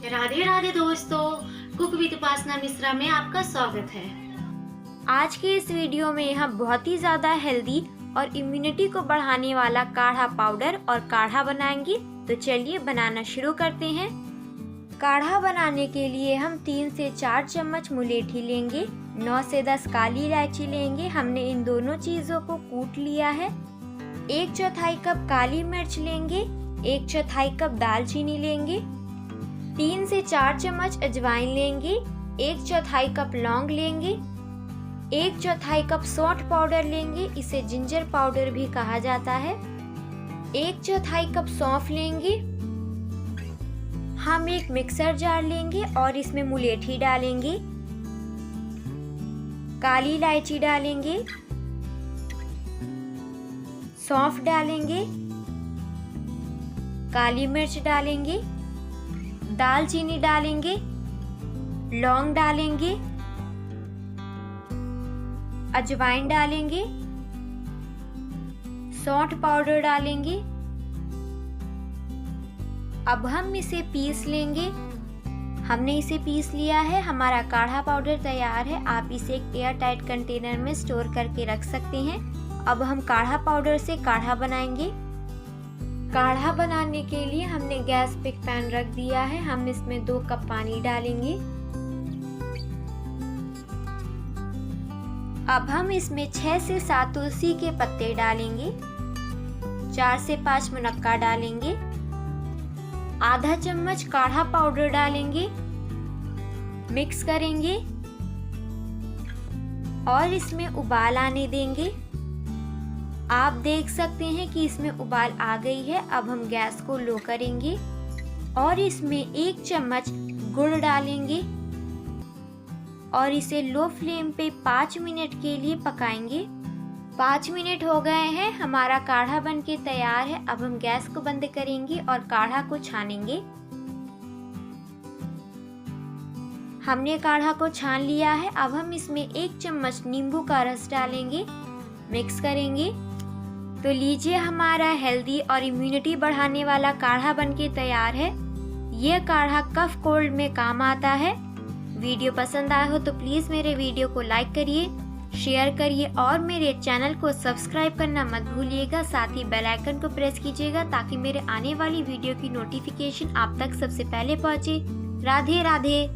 राधे राधे दोस्तों, cook with उपासना मिश्रा में आपका स्वागत है। आज के इस वीडियो में हम बहुत ही ज़्यादा हेल्दी और इम्यूनिटी को बढ़ाने वाला काढ़ा पाउडर और काढ़ा बनाएंगे। तो चलिए बनाना शुरू करते हैं। काढ़ा बनाने के लिए हम 3 से 4 चम्मच मुलेठी लेंगे, 9 से 10 काली इलायची लेंगे। हमने इन दोनों चीज़ों को कूट लिया है। 1/4 कप काली मिर्च लेंगे, 1/4 कप दालचीनी लेंगे, 3 से 4 चम्मच अजवाइन लेंगे, 1/4 कप लौंग लेंगे, 1/4 कप सौंठ पाउडर लेंगे, इसे जिंजर पाउडर भी कहा जाता है, 1/4 कप सौंफ लेंगे। हम एक मिक्सर जार लेंगे और इसमें मुलेठी डालेंगे, काली इलायची डालेंगे, सौंफ डालेंगे, काली मिर्च डालेंगे, दालचीनी डालेंगे, लौंग डालेंगे, अजवाइन डालेंगे, सौंठ पाउडर डालेंगे। अब हम इसे पीस लेंगे। हमने इसे पीस लिया है। हमारा काढ़ा पाउडर तैयार है। आप इसे एक एयर टाइट कंटेनर में स्टोर करके रख सकते हैं। अब हम काढ़ा पाउडर से काढ़ा बनाएंगे। काढ़ा बनाने के लिए हमने गैस पे एक पैन रख दिया है। हम इसमें 2 कप पानी डालेंगे। अब हम इसमें 6 से 7 तुलसी के पत्ते डालेंगे, 4 से 5 मुनक्का डालेंगे, आधा चम्मच काढ़ा पाउडर डालेंगे, मिक्स करेंगे और इसमें उबाल आने देंगे। आप देख सकते हैं कि इसमें उबाल आ गई है। अब हम गैस को लो करेंगे और इसमें 1 चम्मच गुड़ डालेंगे और इसे लो फ्लेम पे 5 मिनट के लिए पकाएंगे। 5 मिनट हो गए हैं। हमारा काढ़ा बनके तैयार है। अब हम गैस को बंद करेंगे और काढ़ा को छानेंगे। हमने काढ़ा को छान लिया है। अब हम इसमें 1 चम्मच नींबू का रस डालेंगे, मिक्स करेंगे। तो लीजिए, हमारा हेल्दी और इम्यूनिटी बढ़ाने वाला काढ़ा बनके तैयार है। यह काढ़ा कफ कोल्ड में काम आता है। वीडियो पसंद आया हो तो प्लीज़ मेरे वीडियो को लाइक करिए, शेयर करिए और मेरे चैनल को सब्सक्राइब करना मत भूलिएगा। साथ ही बेल आइकन को प्रेस कीजिएगा ताकि मेरे आने वाली वीडियो की नोटिफिकेशन आप तक सबसे पहले पहुंचे। राधे राधे।